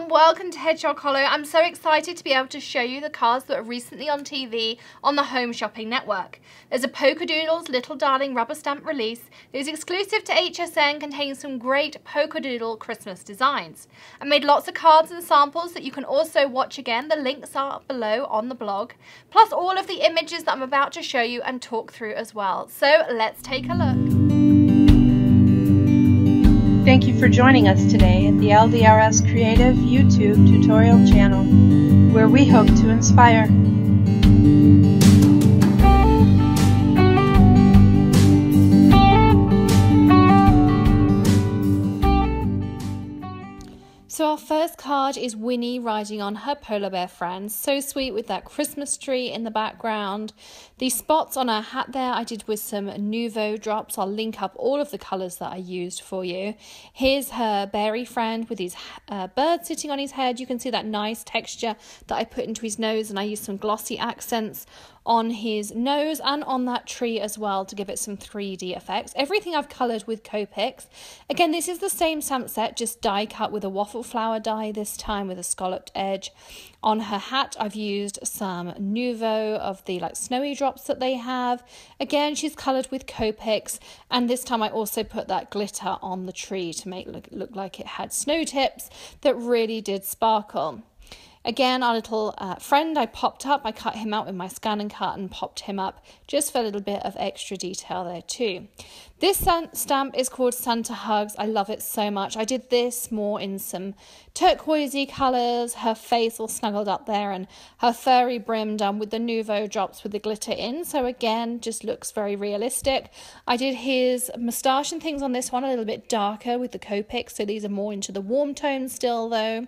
and welcome to Hedgehog Hollow. I'm so excited to be able to show you the cards that are recently on TV on the Home Shopping Network. There's a Polkadoodle's Little Darling rubber stamp release that is exclusive to HSN, containing some great Polkadoodle Christmas designs. I made lots of cards and samples that you can also watch again. The links are below on the blog, plus all of the images that I'm about to show you and talk through as well. So let's take a look. Thank you for joining us today at the LDRS Creative YouTube tutorial channel, where we hope to inspire. So our first card is Winnie riding on her polar bear friend. So sweet with that Christmas tree in the background. The spots on her hat there I did with some Nouveau drops. I'll link up all of the colours that I used for you. Here's her berry friend with his bird sitting on his head. You can see that nice texture that I put into his nose, and I used some glossy accents on his nose and on that tree as well to give it some 3D effects. Everything I've coloured with Copics. Again, this is the same stamp set, just die cut with a waffle flower die this time with a scalloped edge. On her hat I've used some Nouveau of the snowy drops that they have. Again, she's coloured with Copics, and this time I also put that glitter on the tree to make it look like it had snow tips that really did sparkle. Again, our little friend I popped up, I cut him out with my scan and cut and popped him up just for a little bit of extra detail there too. This stamp is called Santa Hugs. I love it so much. I did this more in some turquoisey colours, her face all snuggled up there and her furry brim done with the Nouveau drops with the glitter in. So again, just looks very realistic. I did his moustache and things on this one a little bit darker with the Copics, so these are more into the warm tones still though.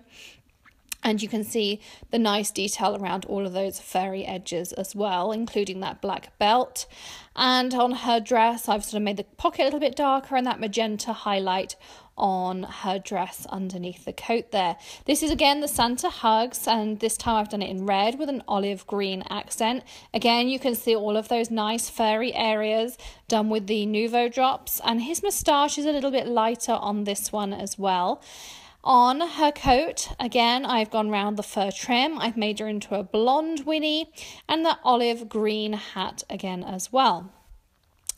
And you can see the nice detail around all of those furry edges as well, including that black belt. And on her dress, I've sort of made the pocket a little bit darker and that magenta highlight on her dress underneath the coat there. This is again the Santa Hugs, and this time I've done it in red with an olive green accent. Again, you can see all of those nice furry areas done with the Nouveau drops, and his moustache is a little bit lighter on this one as well. On her coat, again, I've gone round the fur trim. I've made her into a blonde Winnie, and the olive green hat again as well.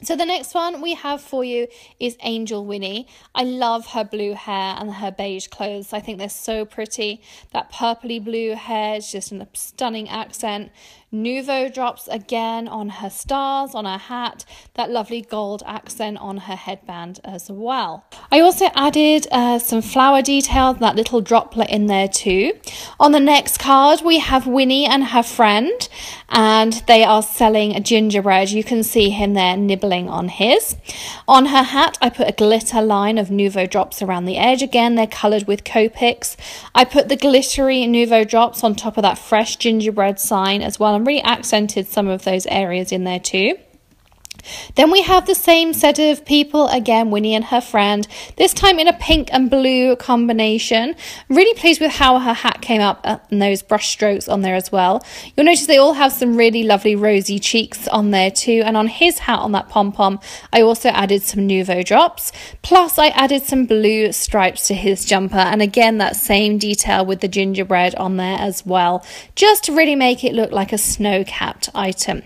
So the next one we have for you is Angel Winnie. I love her blue hair and her beige clothes. I think they're so pretty. That purpley blue hair is just a stunning accent. Nouveau drops again on her stars, on her hat, that lovely gold accent on her headband as well. I also added some flower details, that little droplet in there too. On the next card we have Winnie and her friend, and they are selling a gingerbread. You can see him there nibbling on his. On her hat I put a glitter line of Nouveau drops around the edge. Again, they're coloured with Copics. I put the glittery Nouveau drops on top of that fresh gingerbread sign as well, and really accented some of those areas in there too. Then we have the same set of people again, Winnie and her friend, this time in a pink and blue combination. I'm really pleased with how her hat came up and those brush strokes on there as well. You'll notice they all have some really lovely rosy cheeks on there too, and on his hat, on that pom-pom, I also added some Nouveau drops, plus I added some blue stripes to his jumper, and again that same detail with the gingerbread on there as well, just to really make it look like a snow-capped item.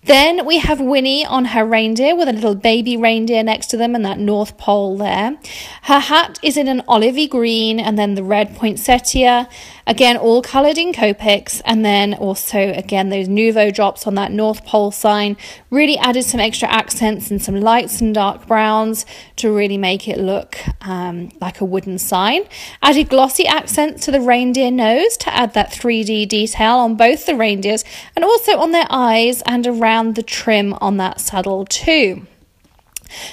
Then we have Winnie on her reindeer with a little baby reindeer next to them and that North Pole there. Her hat is in an olivey green and then the red poinsettia, again all coloured in Copics, and then also again those Nouveau drops on that North Pole sign. Really added some extra accents and some lights and dark browns to really make it look like a wooden sign. Added glossy accents to the reindeer nose to add that 3D detail on both the reindeers and also on their eyes and around the trim on that saddle too.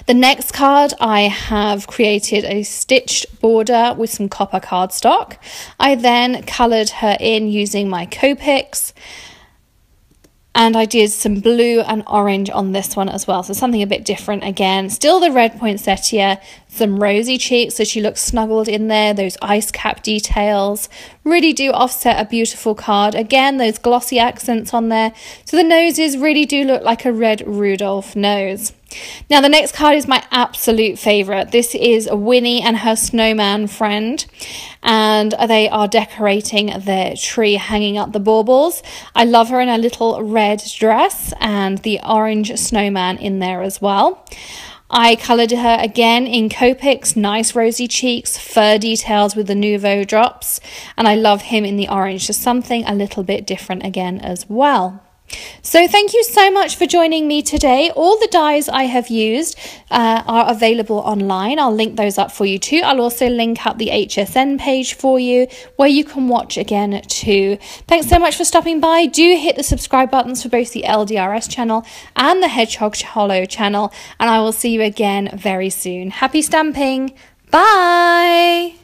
The next card I have created a stitched border with some copper cardstock. I then coloured her in using my Copics, and I did some blue and orange on this one as well, so something a bit different again. Still the red poinsettia, some rosy cheeks so she looks snuggled in there, those ice cap details really do offset a beautiful card. Again, those glossy accents on there, so the noses really do look like a red Rudolph nose. Now the next card is my absolute favourite. This is Winnie and her snowman friend, and they are decorating their tree, hanging up the baubles. I love her in a little red dress and the orange snowman in there as well. I coloured her again in Copics, nice rosy cheeks, fur details with the Nouveau drops, and I love him in the orange, just something a little bit different again as well. So thank you so much for joining me today. All the dies I have used are available online. I'll link those up for you too. I'll also link up the HSN page for you where you can watch again too. Thanks so much for stopping by. Do hit the subscribe buttons for both the LDRS channel and the Hedgehog Hollow channel, and I will see you again very soon. Happy stamping. Bye.